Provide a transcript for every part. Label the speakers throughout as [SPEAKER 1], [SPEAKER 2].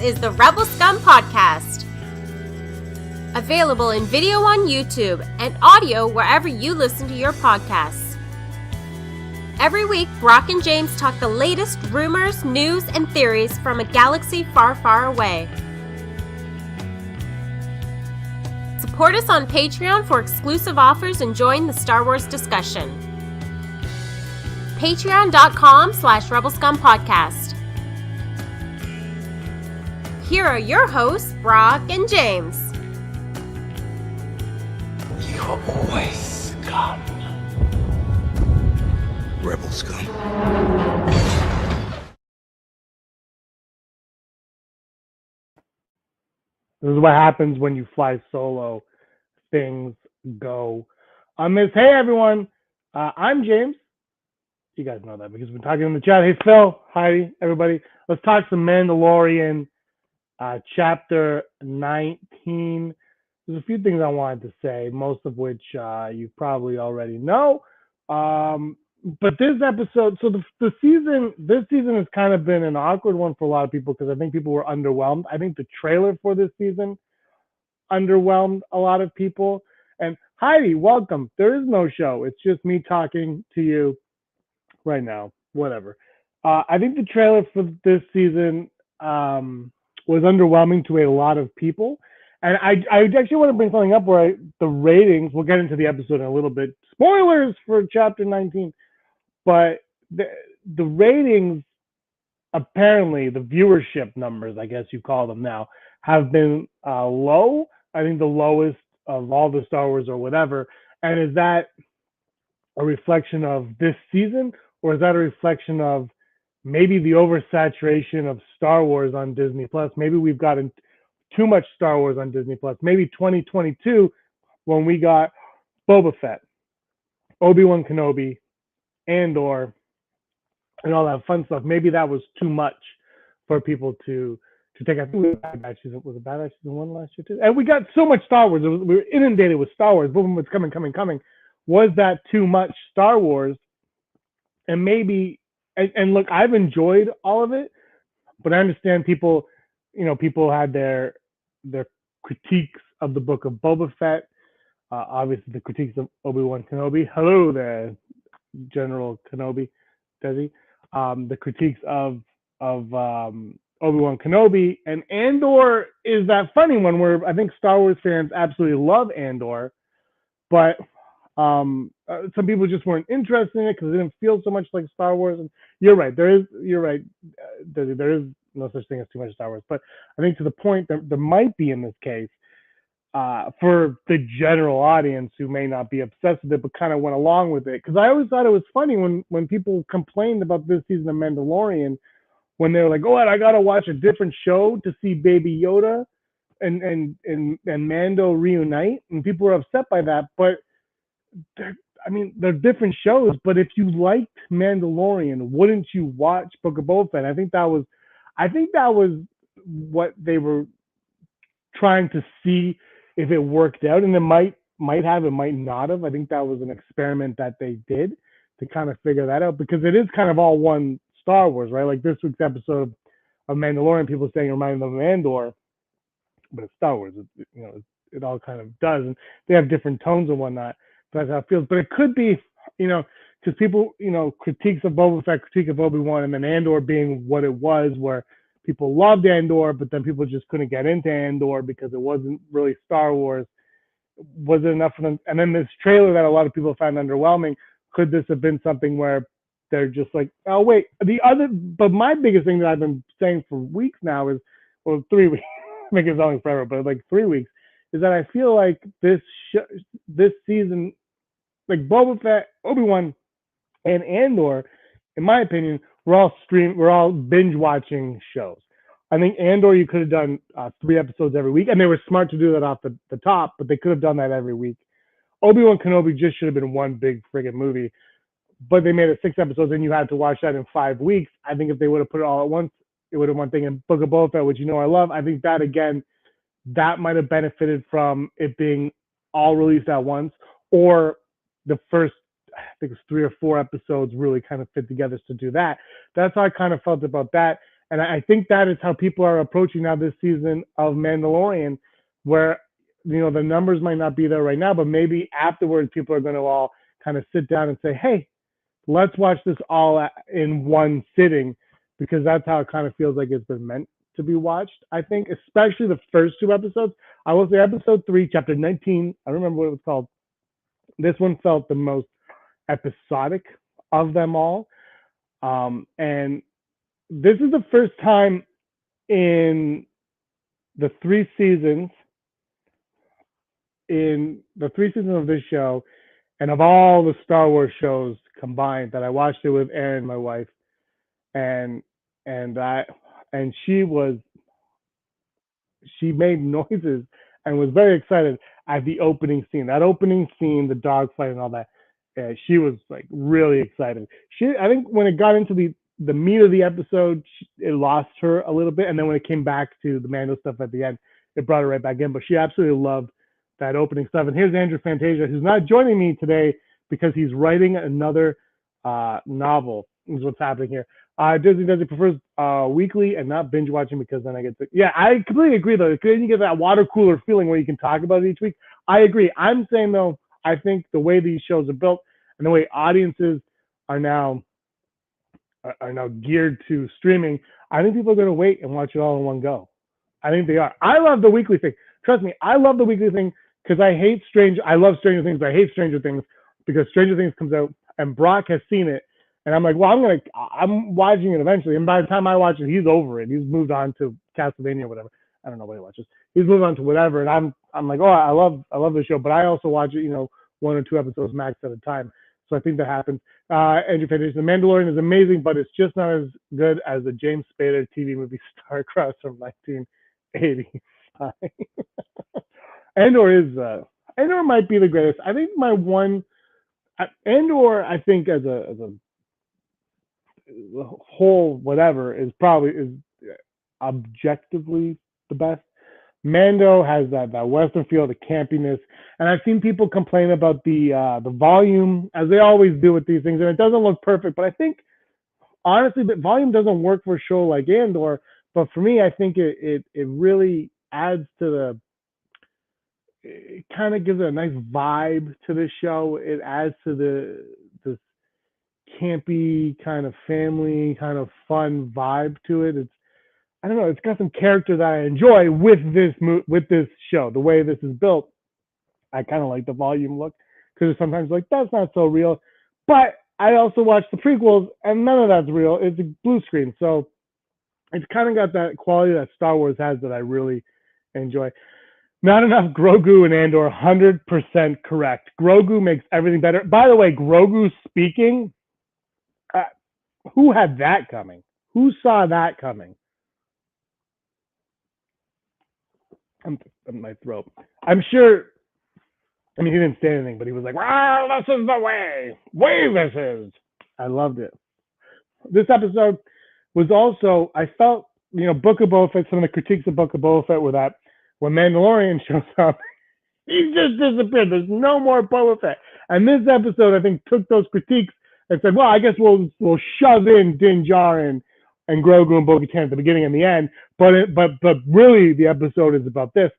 [SPEAKER 1] is the Rebel Scum podcast. Available in video on YouTube and audio wherever you listen to your podcasts. Every week, Brock and James talk the latest rumors, news, and theories from a galaxy far, far away. Support us on Patreon for exclusive offers and join the Star Wars discussion. Patreon.com/Rebel Scum Podcast. Here are your hosts, Brock and James.
[SPEAKER 2] You're always scum. Rebel scum.
[SPEAKER 3] This is what happens when you fly solo. Things go amiss. Hey, everyone. I'm James. You guys know that because we're talking in the chat. Hey, Phil. Heidi, everybody. Let's talk some Mandalorian. Chapter 19. There's a few things I wanted to say, most of which you probably already know. But this episode, so this season has kind of been an awkward one for a lot of people because I think people were underwhelmed. I think the trailer for this season underwhelmed a lot of people. And Heidi, welcome. There is no show. It's just me talking to you right now. Whatever. I think the trailer for this season was underwhelming to a lot of people. And I actually want to bring something up where the ratings, we'll get into the episode in a little bit. Spoilers for chapter 19. But the ratings, apparently, the viewership numbers, I guess you call them now, have been low. I think the lowest of all the Star Wars or whatever. And is that a reflection of this season? Or is that a reflection of maybe the oversaturation of Star Wars on Disney Plus? Maybe we've gotten too much Star Wars on Disney Plus. Maybe 2022, when we got Boba Fett, Obi-Wan Kenobi, Andor, and all that fun stuff. Maybe that was too much for people to take. I think it was Bad Batch season. Was it Bad Batch season 1 last year too? And we got so much Star Wars. We were inundated with Star Wars. Boom, it's coming. Was that too much Star Wars? And maybe, and look, I've enjoyed all of it, but I understand people had their critiques of the book of Boba Fett, obviously the critiques of Obi-Wan Kenobi. Hello there, General Kenobi, Desi. The critiques of Obi-Wan Kenobi, and Andor is that funny one where I think Star Wars fans absolutely love Andor, but some people just weren't interested in it because it didn't feel so much like Star Wars. And you're right, Desi, there is no such thing as too much Star Wars. But I think to the point that there might be in this case, for the general audience who may not be obsessed with it, but kind of went along with it. Because I always thought it was funny when people complained about this season of Mandalorian, when they were like, "Oh, I gotta watch a different show to see Baby Yoda and Mando reunite," and people were upset by that. But they're different shows. But if you liked Mandalorian, wouldn't you watch Book of Boba Fett? I think that was what they were trying to see if it worked out, and it might have, it might not have. I think that was an experiment that they did to kind of figure that out, because it is kind of all one Star Wars, right? Like this week's episode of Mandalorian, people saying it reminded them of Andor, but it's Star Wars. It all kind of does, and they have different tones and whatnot. So that's how it feels. But it could be, because people, critiques of Boba Fett, critique of Obi-Wan, and then Andor being what it was, where people loved Andor, but then people just couldn't get into Andor because it wasn't really Star Wars. Was it enough for them? And then this trailer that a lot of people found underwhelming, could this have been something where they're just like, oh, wait. But my biggest thing that I've been saying for weeks now is, well, 3 weeks, make it sound like forever, but like 3 weeks, is that I feel like this season, like Boba Fett, Obi-Wan, and Andor, in my opinion, we're all binge watching shows. I think Andor, you could have done 3 episodes every week, and they were smart to do that off the top, but they could have done that every week. Obi-Wan Kenobi just should have been one big friggin' movie, but they made it 6 episodes, and you had to watch that in 5 weeks. I think if they would have put it all at once, it would have one thing. In Book of Boba Fett, which I love, I think that, again, that might have benefited from it being all released at once, or the first, I think it was 3 or 4 episodes really kind of fit together to do that. That's how I kind of felt about that. And I think that is how people are approaching now this season of Mandalorian, where the numbers might not be there right now, but maybe afterwards people are going to all kind of sit down and say, "Hey, let's watch this all in one sitting," because that's how it kind of feels like it's been meant to be watched. I think, especially the first two episodes. I will say episode 3, chapter 19. I don't remember what it was called. This one felt the most episodic of them all. And this is the first time in the 3 seasons of this show, and of all the Star Wars shows combined, that I watched it with Erin, my wife, and she made noises and was very excited at the opening scene. That opening scene, the dogfight and all that, she was like really excited. I think when it got into the meat of the episode, it lost her a little bit, and then when it came back to the Mando stuff at the end, it brought her right back in. But she absolutely loved that opening stuff. And here's Andrew Fantasia, who's not joining me today because he's writing another novel. Is what's happening here. Disney prefers weekly and not binge watching, because then I get to, yeah, I completely agree though. Because you get that water cooler feeling where you can talk about it each week. I agree. I'm saying though, I think the way these shows are built and the way audiences are now geared to streaming, I think people are going to wait and watch it all in one go. I think they are. I love the weekly thing. Trust me, I love the weekly thing because I love Stranger Things, but I hate Stranger Things because Stranger Things comes out and Brock has seen it. And I'm like, well, I'm watching it eventually. And by the time I watch it, he's over it. He's moved on to Castlevania or whatever. I don't know what he watches. He's moved on to whatever. And I'm like, oh, I love the show, but I also watch it, 1 or 2 episodes max at a time. So I think that happens. Andrew Fantasia, The Mandalorian is amazing, but it's just not as good as the James Spader TV movie Starcross from 1985. Andor might be the greatest. I think Andor, I think as a whole whatever is objectively the best. Mando has that Western feel, the campiness, and I've seen people complain about the volume, as they always do with these things, and it doesn't look perfect. But I think honestly, the volume doesn't work for a show like Andor. But for me, I think it really adds to it kind of gives it a nice vibe to the show. It adds to this campy kind of family kind of fun vibe to it. I don't know, it's got some character that I enjoy with this show. The way this is built, I kind of like the volume look, because sometimes like that's not so real. But I also watch the prequels and none of that's real. It's a blue screen, so it's kind of got that quality that Star Wars has that I really enjoy. Not enough Grogu and Andor, 100% correct. Grogu makes everything better. By the way, Grogu speaking, who had that coming? Who saw that coming? I'm my throat. I'm sure. I mean, he didn't say anything, but he was like, "Well, this is the way. This is." I loved it. This episode was also, I felt, Book of Boba Fett. Some of the critiques of Book of Boba Fett were that when Mandalorian shows up, he just disappeared. There's no more Boba Fett. And this episode, I think, took those critiques and said, "Well, I guess we'll shove in Din Djarin and Grogu and Bo-Katan at the beginning and the end." But really, the episode is about this.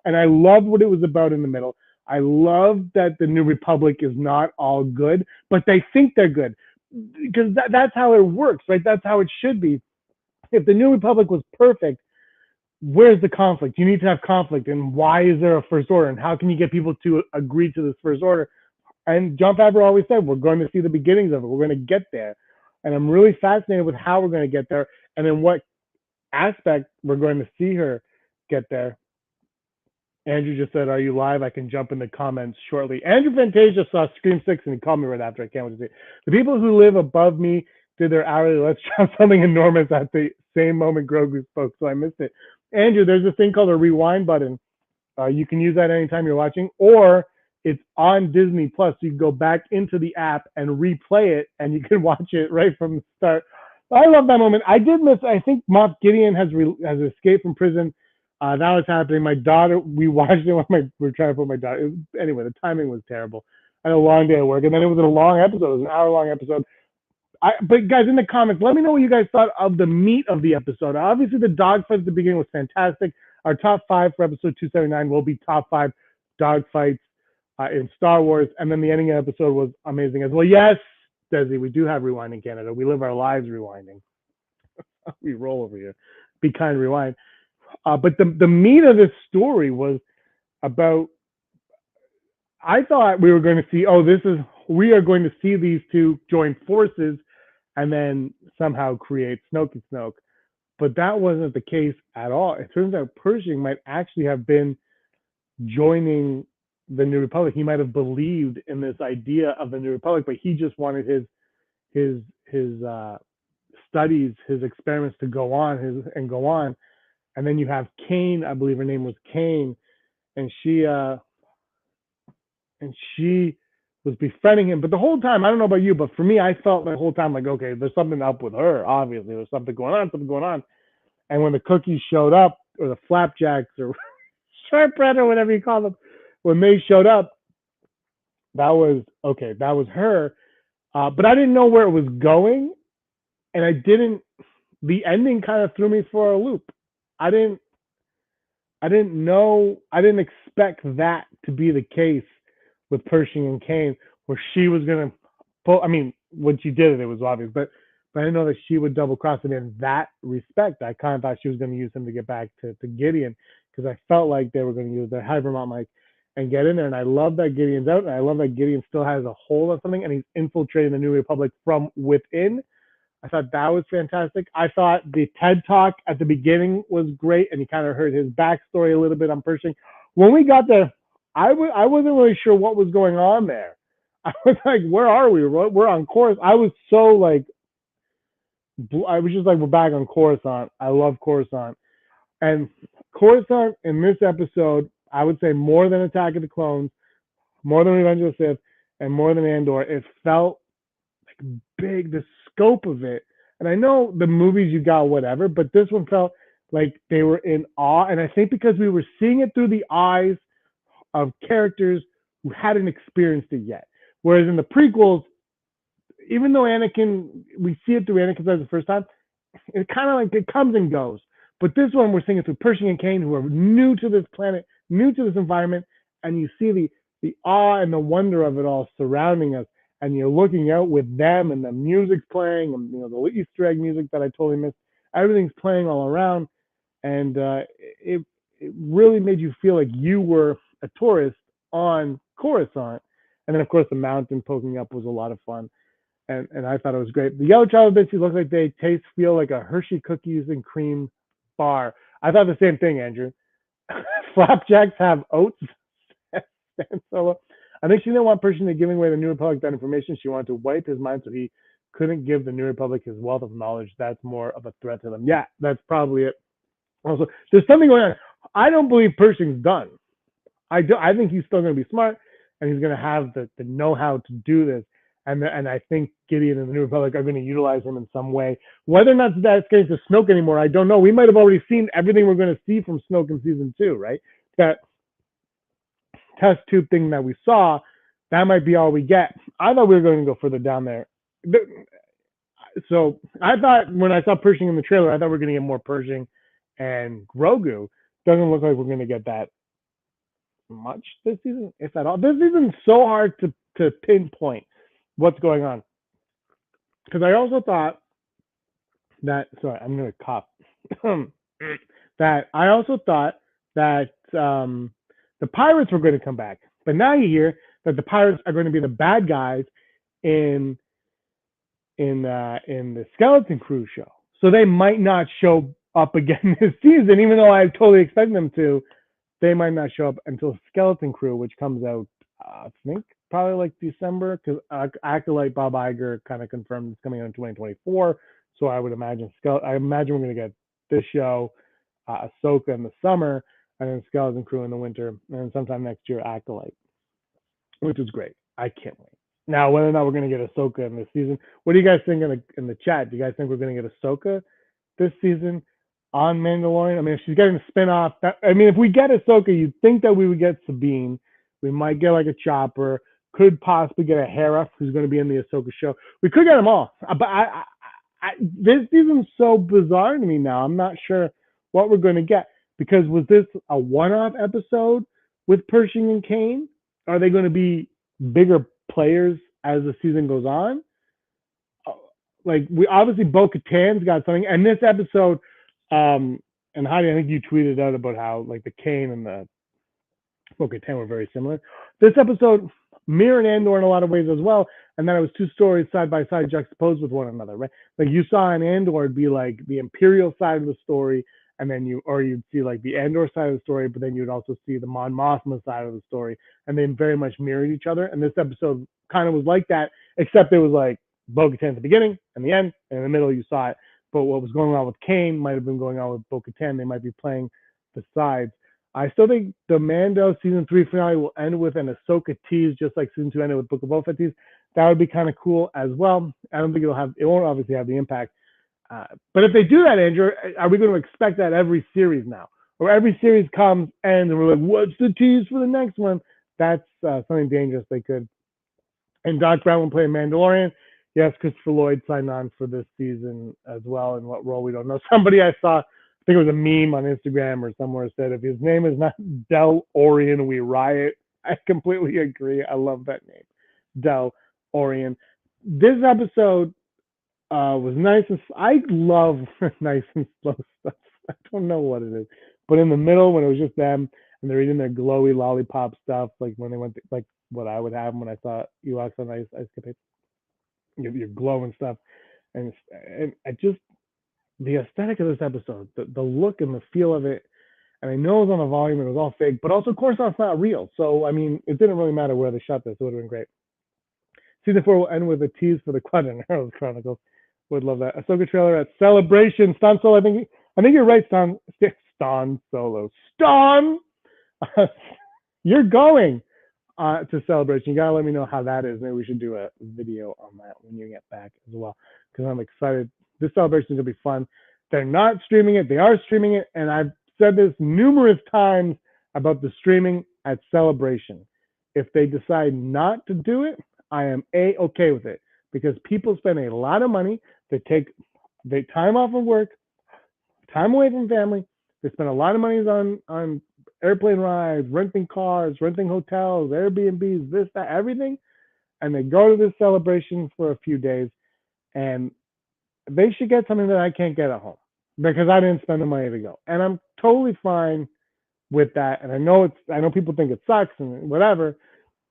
[SPEAKER 3] And I loved what it was about in the middle. I love that the New Republic is not all good, but they think they're good. Because that's how it works, right? That's how it should be. If the New Republic was perfect, where's the conflict? You need to have conflict. And why is there a First Order? And how can you get people to agree to this First Order? And Jon Favreau always said, we're going to see the beginnings of it. We're going to get there. And I'm really fascinated with how we're going to get there and in what aspect we're going to see her get there. Andrew just said, "Are you live? I can jump in the comments shortly." Andrew Fantasia saw Scream 6 and he called me right after. I can't wait to see it. The people who live above me did their hourly let's drop something enormous at the same moment Grogu spoke, so I missed it. Andrew, there's a thing called a rewind button. You can use that anytime you're watching, or it's on Disney Plus. So you can go back into the app and replay it, and you can watch it right from the start. I love that moment. I did miss, I think Moff Gideon has escaped from prison. That was happening. My daughter, we watched it when we were trying to put my daughter. Anyway, the timing was terrible. I had a long day at work, and then it was a long episode. It was an hour-long episode. But guys, in the comments, let me know what you guys thought of the meat of the episode. Obviously, the dogfight at the beginning was fantastic. Our top 5 for episode 279 will be top 5 dogfights in Star Wars, and then the ending of the episode was amazing as well. Yes, Desi, we do have Rewind in Canada. We live our lives rewinding. We roll over here. Be kind, rewind. But the meat of this story was about. I thought we were going to see. We are going to see these two join forces, and then somehow create Snoke and Snoke. But that wasn't the case at all. It turns out Pershing might actually have been joining the New Republic. He might have believed in this idea of the New Republic, but he just wanted his studies, his experiments to go on, go on. And then you have Kane, I believe her name was Kane, and she was befriending him. But the whole time, I don't know about you, but for me, I felt the whole time like, okay, there's something up with her. Obviously, there's something going on. And when the cookies showed up, or the flapjacks, or shortbread, or whatever you call them, when they showed up, that was okay. That was her. But I didn't know where it was going, and the ending kind of threw me for a loop. I didn't know. I didn't expect that to be the case with Pershing and Kane, where she was gonna pull. I mean, when she did it was obvious, but I didn't know that she would double cross him in that respect. I kind of thought she was going to use him to get back to Gideon, because I felt like they were going to use their Hypermont mic and get in there. And I love that Gideon's out, and I love that Gideon still has a hold on something, and he's infiltrating the New Republic from within. I thought that was fantastic. I thought the TED Talk at the beginning was great, and you kind of heard his backstory a little bit on Pershing. When we got there, I wasn't really sure what was going on there. I was like, where are we? We're on course. I was just like, we're back on Coruscant. I love Coruscant. And Coruscant in this episode, I would say more than Attack of the Clones, more than Revenge of the Sith, and more than Andor, it felt like big, the scope of it. And I know the movies you got whatever, but this one felt like they were in awe. And I think because we were seeing it through the eyes of characters who hadn't experienced it yet. Whereas in the prequels, even though we see it through Anakin's eyes the first time, it kind of like it comes and goes. But this one, we're seeing it through Pershing and Kane, who are new to this planet, new to this environment, and you see the awe and the wonder of it all surrounding us, and you're looking out with them, and the music's playing, and the Easter egg music that I totally missed. Everything's playing all around, and it really made you feel like you were a tourist on Coruscant. And then, of course, the mountain poking up was a lot of fun. And I thought it was great. The yellow chocolate bits look like they feel like a Hershey cookies and cream bar. I thought the same thing, Andrew. Flapjacks have oats. Solo. I think she didn't want Pershing to giving away the New Republic that information. She wanted to wipe his mind so he couldn't give the New Republic his wealth of knowledge. That's more of a threat to them. Yeah, that's probably it. Also, there's something going on. I don't believe Pershing's done. I think he's still going to be smart, and he's going to have the know-how to do this. And I think Gideon and the New Republic are going to utilize him in some way. Whether or not that's getting to Snoke anymore, I don't know. We might have already seen everything we're going to see from Snoke in season 2, right? That test tube thing that we saw, that might be all we get. I thought we were going to go further down there. So I thought when I saw Pershing in the trailer, I thought we were going to get more Pershing and Grogu. Doesn't look like we're going to get that much this season, if at all. This season's so hard to pinpoint what's going on, because I also thought that I'm going to cough that I also thought that the pirates were going to come back, but now you hear that the pirates are going to be the bad guys in the Skeleton Crew show, so they might not show up again this season, even though I totally expect them to. They might not show up until Skeleton Crew, which comes out, I think, probably like December, because Acolyte Bob Iger kind of confirmed it's coming out in 2024. So I would imagine we're going to get this show, Ahsoka in the summer, and then Skeleton Crew in the winter, and then sometime next year Acolyte, which is great. I can't wait. Now, whether or not we're going to get Ahsoka in this season, what do you guys think in the chat? Do you guys think we're going to get Ahsoka this season on Mandalorian? I mean, if she's getting a spinoff, if we get Ahsoka, you'd think that we would get Sabine. We might get like a Chopper. could possibly get a Hera, who's going to be in the Ahsoka show. We could get them all, but this season's so bizarre to me now. I'm not sure what we're going to get, because was this a one-off episode with Pershing and Kane? Are they going to be bigger players as the season goes on? Like, we obviously Bo-Katan's got something, and this episode, and Heidi, I think you tweeted out about how like the Kane and the Bo-Katan were very similar. This episode mirrored Andor in a lot of ways as well, and then it was two stories side by side juxtaposed with one another, right? Like, you saw in Andor it'd be like the Imperial side of the story, and then you'd see like the Andor side of the story, but then you'd also see the Mon Mothma side of the story, and they very much mirrored each other. And this episode kind of was like that, except it was like Bo-Katan at the beginning and the end, and in the middle you saw it. But what was going on with Kane might have been going on with Bo-Katan. They might be playing the sides. I still think the Mando season 3 finale will end with an Ahsoka tease, just like season 2 ended with Book of Boba Fett tease. That would be kind of cool as well. I don't think it won't obviously have the impact. But if they do that, Andrew, are we going to expect that every series now? Or every series comes, ends, and we're like, what's the tease for the next one? That's something dangerous they could. And Doc Brown will play Mandalorian. Yes, Christopher Lloyd signed on for this season as well. In what role, we don't know. Somebody I saw, I think it was a meme on Instagram or somewhere, said, if his name is not Del Orion, we riot. I completely agree. I love that name, Del Orion. This episode was nice. I love nice and slow stuff. I don't know what it is. But in the middle, when it was just them and they're eating their glowy lollipop stuff, like when they went to, like what I would have when I saw Ewoks on Ice Capades, your glow and stuff. And I just, the aesthetic of this episode, the look and the feel of it, and I know it was on a volume, it was all fake, but also Coruscant's not real. So, I mean, it didn't really matter where they shot this. It would have been great. Season 4 will end with a tease for the Quad and Arrows Chronicles. Would love that. Ahsoka trailer at Celebration. Stan Solo, I think you're right, Stan Solo. Stan! You're going to Celebration. You gotta let me know how that is. Maybe we should do a video on that when you get back as well, because I'm excited. This celebration is gonna be fun. They're not streaming it. They are streaming it, and I've said this numerous times about the streaming at Celebration. If they decide not to do it, I am okay with it, because people spend a lot of money. They take time off of work, time away from family. They spend a lot of money on airplane rides, renting cars, renting hotels, Airbnbs, this, that, everything. And they go to this celebration for a few days, and they should get something that I can't get at home, because I didn't spend the money to go. And I'm totally fine with that. And I know people think it sucks and whatever,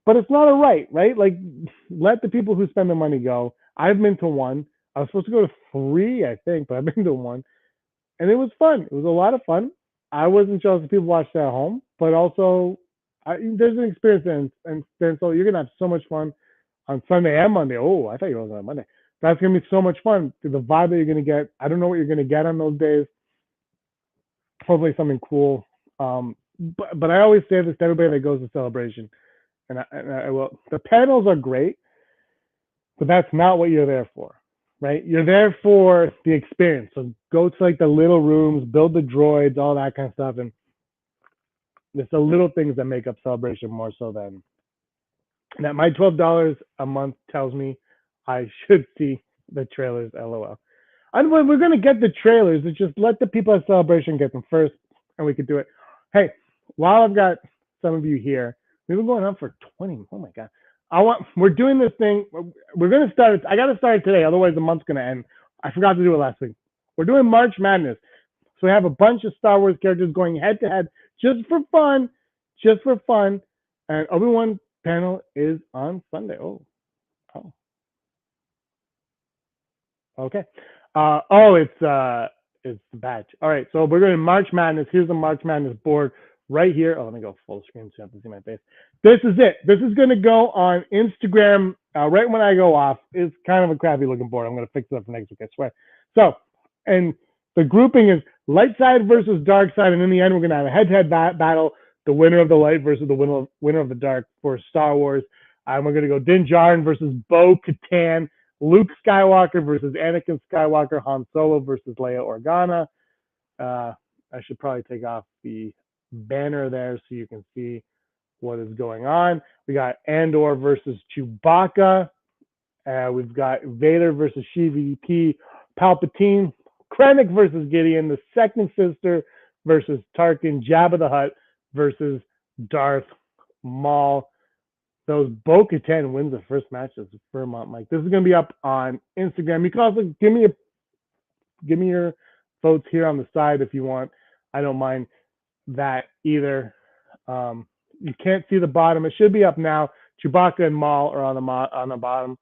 [SPEAKER 3] but it's not a right? Like, let the people who spend the money go. I've been to one. I was supposed to go to 3, I think, but I've been to one. And it was fun. It was a lot of fun. I wasn't jealous if people watched it at home, but also there's an experience and so you're going to have so much fun on Sunday and Monday. Oh, I thought you were on Monday. That's going to be so much fun. The vibe that you're going to get. I don't know what you're going to get on those days. Hopefully something cool. But I always say this to everybody that goes to Celebration. And I will. The panels are great, but that's not what you're there for, right? You're there for the experience. So go to like the little rooms, build the droids, all that kind of stuff. And it's the little things that make up Celebration more so than that. My $12 a month tells me I should see the trailers, LOL. And we're going to get the trailers. It's just let the people at Celebration get them first, and we could do it. Hey, while I've got some of you here, we've been going on for 20. Oh my God. We're doing this thing. We're going to start it. I got to start it today. Otherwise, the month's going to end. I forgot to do it last week. We're doing March Madness. So we have a bunch of Star Wars characters going head to head just for fun. And Obi-Wan panel is on Sunday. Oh. Okay. It's the batch. All right. So we're going to March Madness. Here's the March Madness board right here. Oh, let me go full screen so you have to see my face. This is it. This is going to go on Instagram right when I go off. It's kind of a crappy looking board. I'm going to fix it up for next week, I swear. So, and the grouping is light side versus dark side. And in the end, we're going to have a head-to-head battle. The winner of the light versus the winner of the dark for Star Wars. We're going to go Din Djarin versus Bo-Katan. Luke Skywalker versus Anakin Skywalker. Han Solo versus Leia Organa. I should probably take off the banner there so you can see what is going on. We got Andor versus Chewbacca. We've got Vader versus CVP Palpatine. Krennic versus Gideon. The second sister versus Tarkin. Jabba the Hutt versus Darth Maul. Those Bo-Katan wins the first match as Fairmont Mike. This is going to be up on Instagram. You can also give me your votes here on the side if you want. I don't mind that either. You can't see the bottom. It should be up now. Chewbacca and Maul are on the bottom.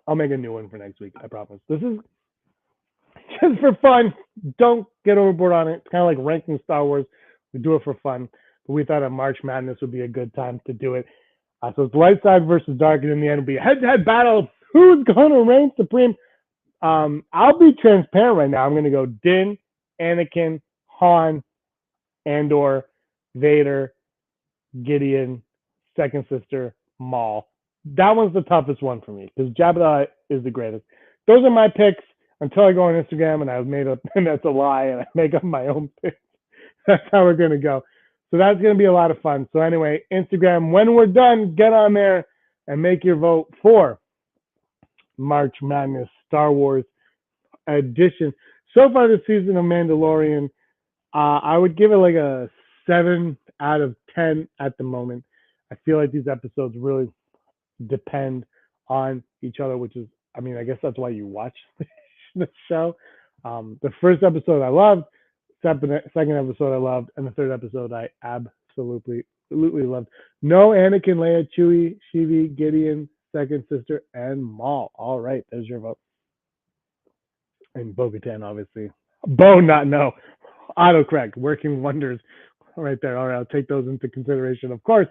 [SPEAKER 3] I'll make a new one for next week. I promise. This is just for fun. Don't get overboard on it. It's kind of like ranking Star Wars. We do it for fun. But we thought a March Madness would be a good time to do it. So it's light side versus dark, and in the end, it'll be a head-to-head battle. Who's going to reign supreme? I'll be transparent right now. I'm going to go Din, Anakin, Han, Andor, Vader, Gideon, second sister, Maul. That one's the toughest one for me because Jabba the Hutt is the greatest. Those are my picks until I go on Instagram and I've made up, and that's a lie, and I make up my own picks. That's how we're going to go. So that's going to be a lot of fun. So anyway, Instagram, when we're done, get on there and make your vote for March Madness Star Wars edition. So far this season of Mandalorian, I would give it like a 7 out of 10 at the moment. I feel like these episodes really depend on each other, which is, I mean, I guess that's why you watch the show. The first episode I loved, second episode I loved, and the third episode I absolutely loved. No Anakin, Leia, Chewie, Sheevy, Gideon, second sister, and Maul. All right, there's your vote. And Bo-Katan, obviously. No. Autocorrect, working wonders right there. All right, I'll take those into consideration, of course.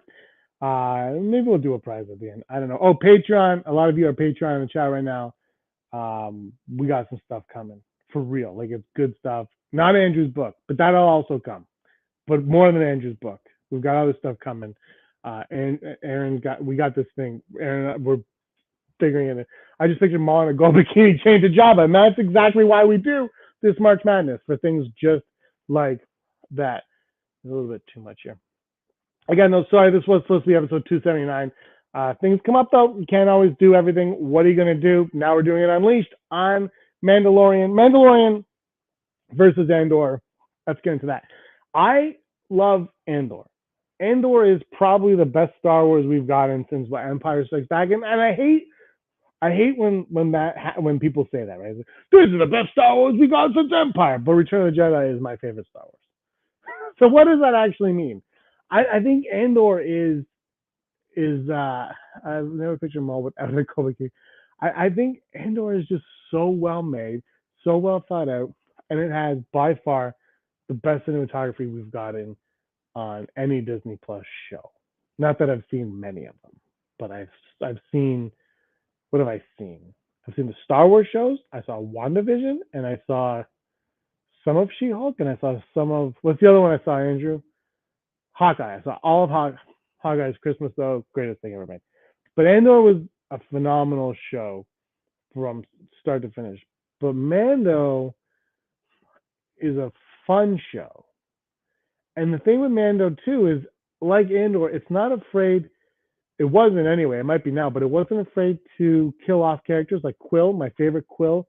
[SPEAKER 3] Maybe we'll do a prize at the end. I don't know. Oh, Patreon. A lot of you are Patreon in the chat right now. We got some stuff coming for real. Like, it's good stuff. Not Andrew's book, but that'll also come. But more than Andrew's book. We've got other stuff coming. And we got this thing. Aaron, we're figuring it. I just pictured Maul in a gold bikini chained to Jabba, and that's exactly why we do this March Madness, for things just like that. A little bit too much here. Again, no, sorry, this was supposed to be episode 279. Things come up, though. You can't always do everything. What are you going to do? Now we're doing it Unleashed on Mandalorian. Mandalorian versus Andor. Let's get into that. I love Andor. Andor is probably the best Star Wars we've gotten since Empire Strikes Back. And I hate when people say that, right? This is the best Star Wars we got since Empire. But Return of the Jedi is my favorite Star Wars. So what does that actually mean? I think Andor is I've never pictured Maul without a Kobe King. I think Andor is just so well made, so well thought out, and it has by far the best cinematography we've gotten on any Disney Plus show. Not that I've seen many of them, but I've seen, what have I seen? I've seen the Star Wars shows. I saw WandaVision, and I saw some of She-Hulk, and I saw some of, what's the other one I saw, Andrew? Hawkeye. I saw all of Hawkeye's Christmas, though. Greatest thing ever made. But Andor was a phenomenal show from start to finish. But Mando is a fun show. And the thing with Mando, too, is like Andor, it's not afraid, it wasn't anyway, it might be now, but it wasn't afraid to kill off characters like Quill, my favorite Quill,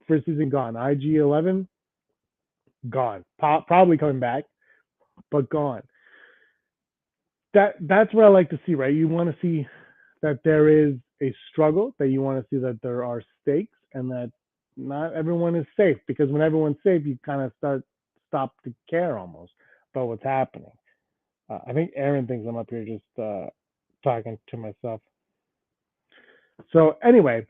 [SPEAKER 3] first season gone. IG-11, gone. Probably coming back, but gone. That's what I like to see, right? You want to see that there is a struggle, that you want to see that there are stakes, and that not everyone is safe, because when everyone's safe, you kind of stop to care almost about what's happening. I think Aaron thinks I'm up here just talking to myself. So anyway,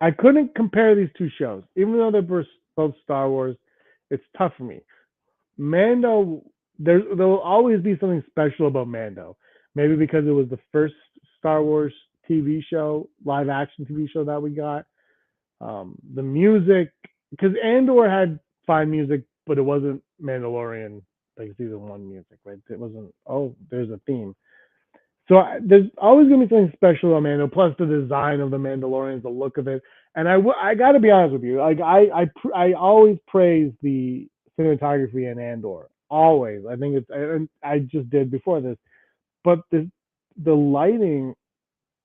[SPEAKER 3] I couldn't compare these two shows. Even though they're both Star Wars, it's tough for me. Mando, there will always be something special about Mando. Maybe because it was the first Star Wars TV show, live action TV show that we got. The music, because Andor had fine music, but it wasn't Mandalorian like season 1 music, right? It wasn't, oh, there's a theme. So there's always going to be something special about Mando, plus the design of the Mandalorians, the look of it. And I got to be honest with you, like I always praise the cinematography in Andor. Always. I think it's, and I just did before this, but the lighting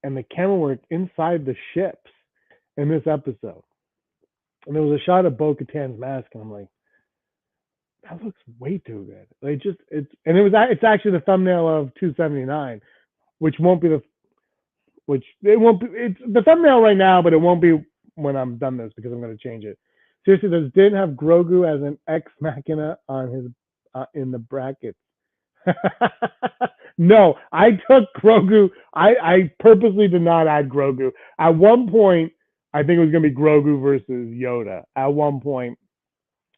[SPEAKER 3] and the camera work inside the ships in this episode. And there was a shot of Bo-Katan's mask, and I'm like, that looks way too good. Like it's actually the thumbnail of 279, which won't be it won't be, it's the thumbnail right now, but it won't be when I'm done this because I'm going to change it. Seriously, this didn't have Grogu as an ex machina on his in the brackets. No, I took Grogu. I purposely did not add Grogu. At one point, I think it was going to be Grogu versus Yoda. At one point,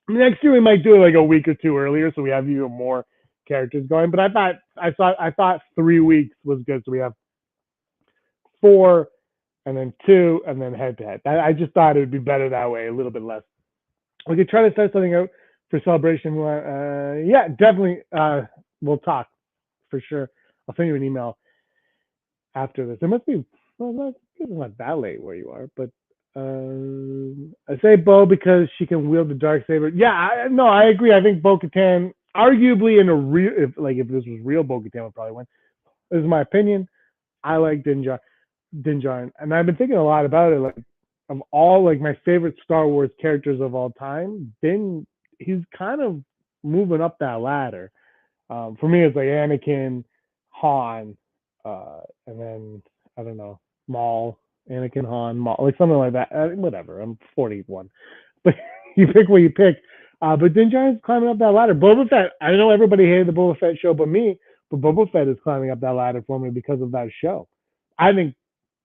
[SPEAKER 3] next year we might do it like a week or two earlier, so we have even more characters going. But I thought 3 weeks was good, so we have 4, and then 2, and then head to head. I just thought it would be better that way, a little bit less. We could try to set something out for Celebration. Yeah, definitely. We'll talk for sure. I'll send you an email after this. It must be, well, it's not that late where you are, but I say Bo because she can wield the dark saber. Yeah, I agree. I think Bo-Katan, arguably in a real, if this was real, Bo-Katan would probably win. This is my opinion. I like Din Djarin, and I've been thinking a lot about it. Like, of all like my favorite Star Wars characters of all time, he's kind of moving up that ladder. For me, it's like Anakin, Han, and then I don't know, Maul, Anakin, Han, Maul, like something like that. Whatever. I'm 41, but you pick what you pick. But Din Djarin's climbing up that ladder. Boba Fett. I know everybody hated the Boba Fett show, but me. But Boba Fett is climbing up that ladder for me because of that show. I think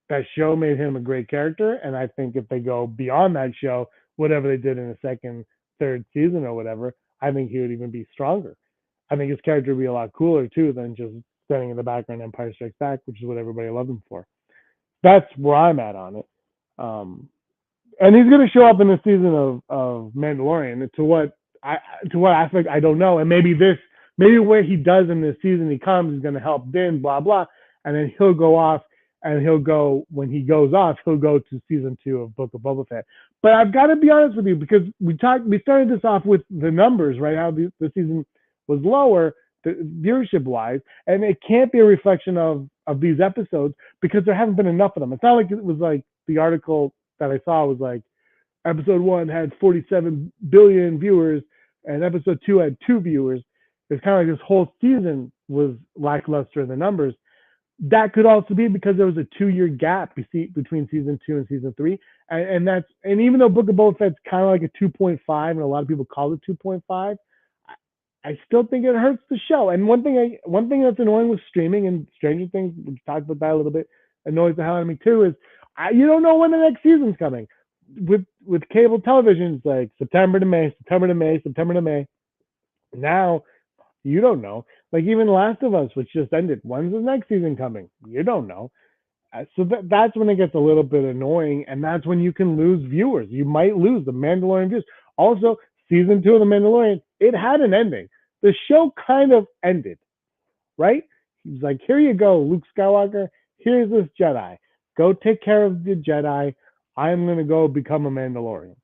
[SPEAKER 3] that show made him a great character, and I think if they go beyond that show, whatever they did in the second, third season or whatever, I think he would even be stronger. I think his character would be a lot cooler too than just standing in the background Empire Strikes Back, which is what everybody loved him for. That's where I'm at on it. And he's going to show up in the season of Mandalorian. To what aspect I don't know. And maybe where he does in this season he comes is going to help Din, blah blah, and then he'll go off. And when he goes off, he'll go to season 2 of Book of Boba Fett. But I've got to be honest with you, because we started this off with the numbers, right? How the season was lower, viewership wise, and it can't be a reflection of these episodes because there haven't been enough of them. It's not like it was like the article that I saw was like episode 1 had 47 billion viewers and episode 2 had 2 viewers. It's kind of like this whole season was lackluster in the numbers. That could also be because there was a 2-year gap between season 2 and season 3, and even though Book of Boba Fett's kind of like a 2.5, and a lot of people call it 2.5, I still think it hurts the show. And one thing that's annoying with streaming and Stranger Things, we talked about that a little bit, annoys the hell out of me too, is you don't know when the next season's coming. With cable television, it's like September to May. Now you don't know. Like even Last of Us, which just ended, when's the next season coming? You don't know. So that's when it gets a little bit annoying, and that's when you can lose viewers. You might lose the Mandalorian views. Also, season 2 of the Mandalorian, it had an ending. The show kind of ended, right? He's like, here you go, Luke Skywalker. Here's this Jedi. Go take care of the Jedi. I'm going to go become a Mandalorian.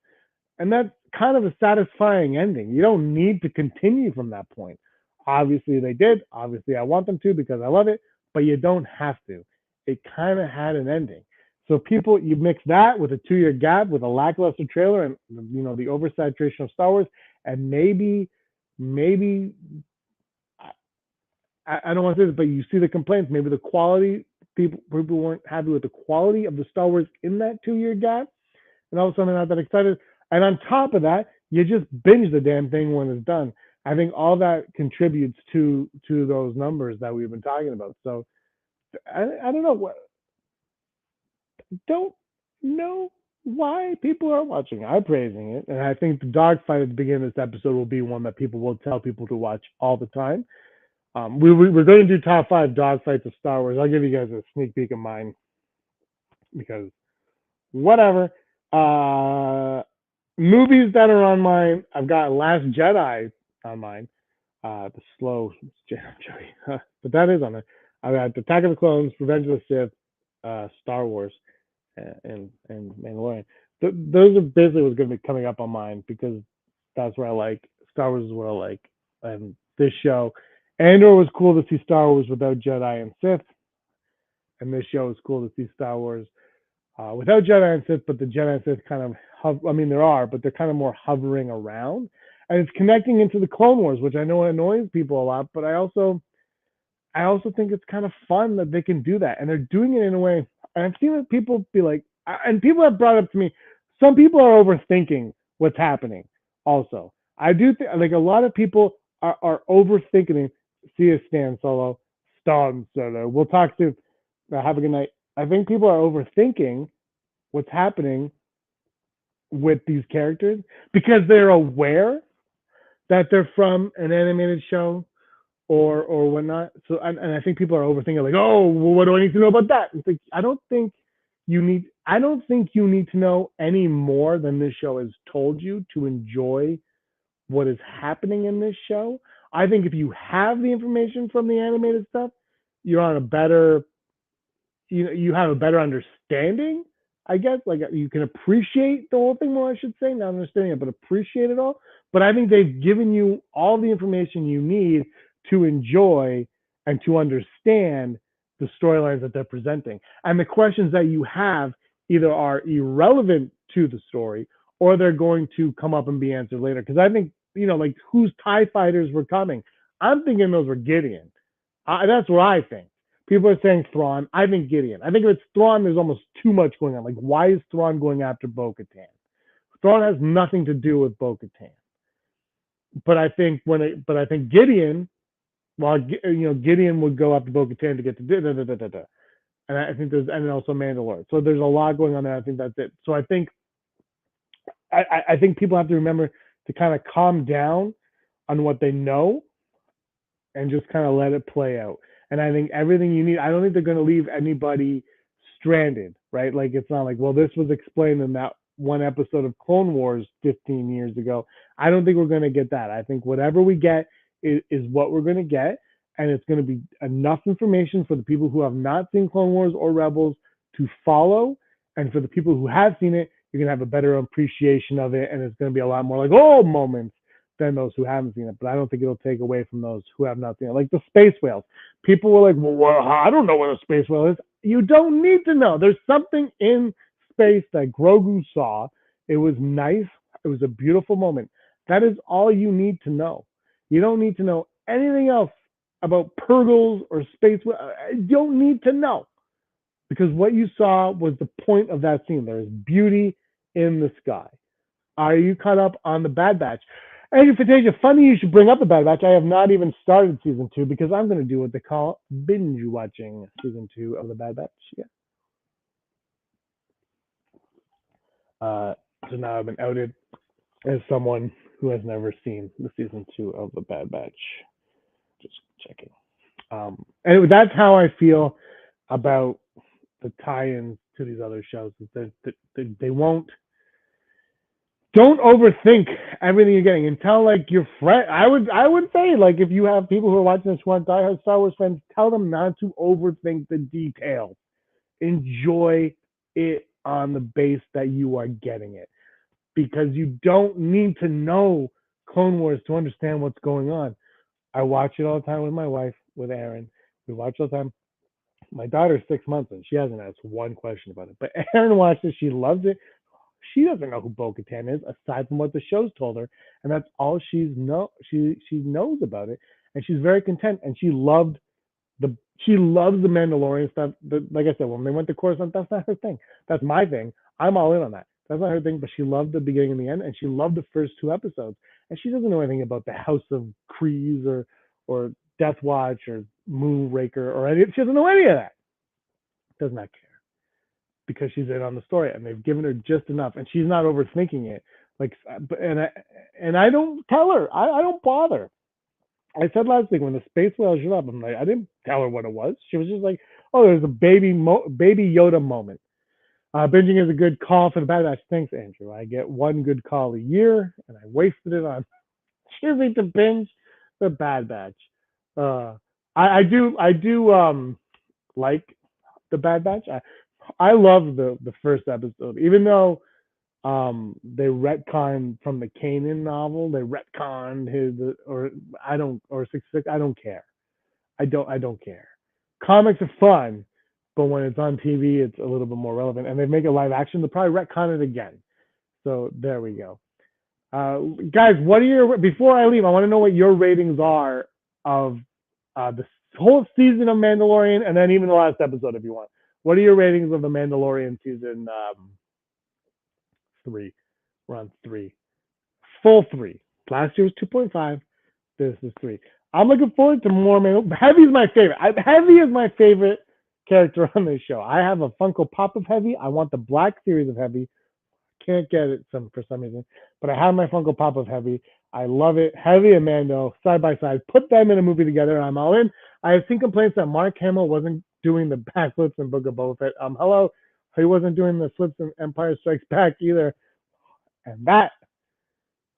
[SPEAKER 3] And that's kind of a satisfying ending. You don't need to continue from that point. Obviously, they did. Obviously, I want them to because I love it, but you don't have to. It kind of had an ending. So you mix that with a 2-year gap, with a lackluster trailer, and the oversaturation of Star Wars, and maybe I don't want to say this, but you see the complaints. Maybe the quality, people weren't happy with the quality of the Star Wars in that 2-year gap, and all of a sudden they're not that excited. And on top of that, you just binge the damn thing when it's done. I think all that contributes to those numbers that we've been talking about. So I don't know don't know why people are watching. I'm praising it, and I think the dogfight at the beginning of this episode will be one that people will tell people to watch all the time. We're going to do top 5 dogfights of Star Wars. I'll give you guys a sneak peek of mine because whatever. Movies that are on mine, I've got Last Jedi on mine. The slow Joey, but that is on it. I've got Attack of the Clones, Revenge of the Sith, Star Wars, and Mandalorian. Those are basically what's going to be coming up on mine because that's where I like Star Wars is what I like. And this show, Andor was cool to see Star Wars without Jedi and Sith, and this show is cool to see Star Wars without Jedi and Sith, but the Jedi and Sith kind of, I mean, there are, but they're kind of more hovering around. And it's connecting into the Clone Wars, which I know annoys people a lot, but I also think it's kind of fun that they can do that. And they're doing it in a way, and I've seen people be like, and people have brought up to me, some people are overthinking what's happening also. I do think, like, a lot of people are overthinking it. See you, Stan Solo. Stan Solo. We'll talk soon. Have a good night. I think people are overthinking what's happening with these characters because they're aware that they're from an animated show or whatnot. So and I think people are overthinking, like, oh, well, what do I need to know about that? It's like, I don't think you need to know any more than this show has told you to enjoy what is happening in this show. I think if you have the information from the animated stuff, you're on a better, you have a better understanding, I guess. Like, you can appreciate the whole thing more, I should say, not understanding it, but appreciate it all. But I think they've given you all the information you need to enjoy and to understand the storylines that they're presenting. And the questions that you have either are irrelevant to the story or they're going to come up and be answered later. Because I think, like, whose TIE fighters were coming? I'm thinking those were Gideon. That's what I think. People are saying Thrawn. I think Gideon. I think if it's Thrawn, there's almost too much going on. Like, why is Thrawn going after Bo-Katan? Thrawn has nothing to do with Bo-Katan. But I think Gideon, Gideon would go after Bo-Katan to get to da-da-da-da-da. And I think and also Mandalorian. So there's a lot going on there. I think that's it. So I think people have to remember to kind of calm down on what they know and just kind of let it play out. And I think everything you need, I don't think they're going to leave anybody stranded, right? Like, it's not like, well, this was explained in that one episode of Clone Wars 15 years ago. I don't think we're going to get that. I think whatever we get is what we're going to get. And it's going to be enough information for the people who have not seen Clone Wars or Rebels to follow. And for the people who have seen it, you're going to have a better appreciation of it. And it's going to be a lot more like, oh, moments than those who haven't seen it. But I don't think it'll take away from those who have not seen it. Like the space whales. People were like, well, I don't know what a space whale is. You don't need to know. There's something in space that Grogu saw. It was nice. It was a beautiful moment. That is all you need to know. You don't need to know anything else about Purgles or space. You don't need to know. Because what you saw was the point of that scene. There is beauty in the sky. Are you caught up on the Bad Batch? Andrew Fantasia, funny you should bring up the Bad Batch. I have not even started season 2 because I'm going to do what they call binge watching season 2 of the Bad Batch. Yeah. So now I've been outed as someone who has never seen the season 2 of the Bad Batch. Just checking. And that's how I feel about the tie-ins to these other shows. They won't. Don't overthink everything you're getting and tell, like, your friend. I would say, like, if you have people who are watching this who aren't diehard Star Wars fans, tell them not to overthink the details. Enjoy it on the base that you are getting it, because you don't need to know Clone Wars to understand what's going on. I watch it all the time with my wife, with Erin. We watch all the time. My daughter's 6 months and she hasn't asked one question about it. But Erin watched it. She loves it. She doesn't know who Bo-Katan is, aside from what the show's told her, and that's all she knows about it. And she's very content. And she loves the Mandalorian stuff. Like I said, when they went to Coruscant, that's not her thing. That's my thing. I'm all in on that. That's not her thing. But she loved the beginning and the end, and she loved the first 2 episodes. And she doesn't know anything about the House of Kryze or Death Watch or Moonraker or any. She doesn't know any of that. Does not care, because she's in on the story and they've given her just enough, and she's not overthinking it. Like, and I don't tell her. I don't bother. I said last week when the space whale showed up, I'm like, I didn't tell her what it was. She was just like, oh, there's a baby Yoda moment. Binging is a good call for the Bad Batch. Thanks, Andrew. I get one good call a year, and I wasted it on choosing to binge the Bad Batch. I do like the Bad Batch. I love the first episode, even though They retconned from the Kanan novel. They retconned his, or I don't, or 66. I don't care. I don't care. Comics are fun, but when it's on TV, it's a little bit more relevant. And they make a live action, they'll probably retcon it again. So there we go. Guys, what are your, before I leave, I want to know what your ratings are of the whole season of Mandalorian, and then even the last episode, if you want. What are your ratings of the Mandalorian season 3? We're on 3. Full 3. Last year was 2.5. This is 3. I'm looking forward to more Mandalorian. Heavy is my favorite. Heavy is my favorite character on this show. I have a Funko Pop of Heavy. I want the Black series of Heavy. Can't get it for some reason, but I have my Funko Pop of Heavy. I love it. Heavy and Mando side by side. Put them in a movie together, and I'm all in. I have seen complaints that Mark Hamill wasn't doing the backflips in Book of Boba Fett. Hello, he wasn't doing the flips in Empire Strikes Back either. And that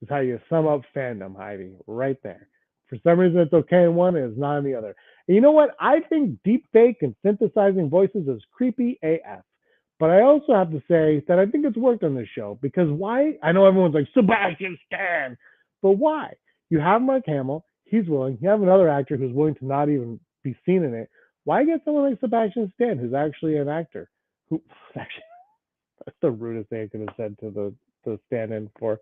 [SPEAKER 3] is how you sum up fandom, Heidi, right there. For some reason, it's okay in one and it's not in the other. And you know what? I think deepfake and synthesizing voices is creepy AF. But I also have to say that I think it's worked on this show because why? I know everyone's like, Sebastian Stan, but why? You have Mark Hamill, he's willing. You have another actor who's willing to not even be seen in it. Why get someone like Sebastian Stan, who's actually an actor? Who actually, that's the rudest thing I could have said to the stand-in for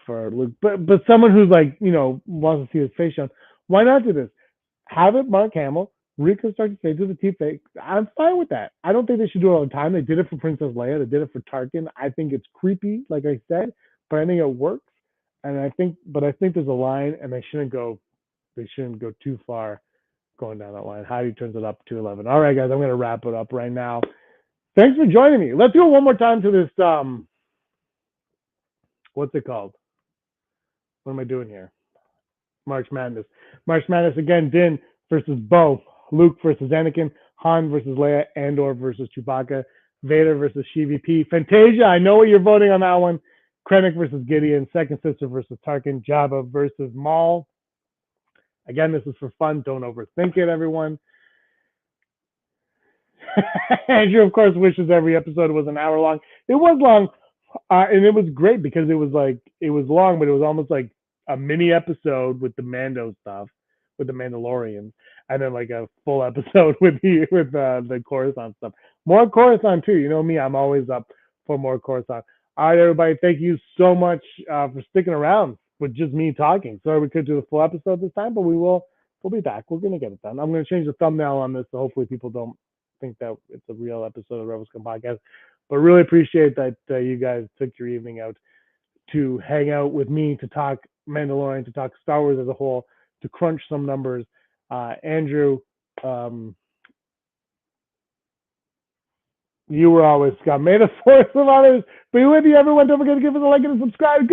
[SPEAKER 3] Luke. But someone who's like, wants to see his face shown. Why not do this? Have it Mark Hamill, reconstruct his face with a deep fake. I'm fine with that. I don't think they should do it all the time. They did it for Princess Leia. They did it for Tarkin. I think it's creepy, like I said, but I think it works. And I think there's a line, and they shouldn't go too far going down that line. Heidi turns it up to 11. All right, guys, I'm gonna wrap it up right now. Thanks for joining me. Let's do it one more time to this. What's it called? What am I doing here? March Madness. March Madness again. Din versus Bo. Luke versus Anakin. Han versus Leia. Andor versus Chewbacca. Vader versus CVP. Fantasia, I know what you're voting on that one. Krennic versus Gideon. Second Sister versus Tarkin. Jabba versus Maul. Again, this is for fun. Don't overthink it, everyone. Andrew, of course, wishes every episode was an hour long. It was long, and it was great because it was long, but it was almost like a mini episode with the Mando stuff, with the Mandalorian, and then like a full episode with the Coruscant stuff. More Coruscant too. You know me, I'm always up for more Coruscant. All right, everybody, thank you so much for sticking around with just me talking. Sorry we couldn't do the full episode this time, but we'll be back. We're gonna get it done. I'm gonna change the thumbnail on this so hopefully people don't think that it's a real episode of the Rebel Scum podcast. But really appreciate that you guys took your evening out to hang out with me, to talk Mandalorian, to talk Star Wars as a whole, to crunch some numbers. Andrew, you were always Scum. May the force of others be with you, everyone. Don't forget to give us a like and a subscribe.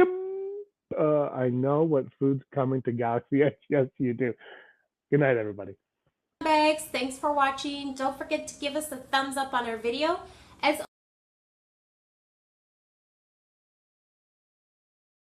[SPEAKER 3] I know what food's coming to Galaxy. Yes, you do. Good night, everybody.
[SPEAKER 1] Bags, thanks for watching. Don't forget to give us a thumbs up on our video. As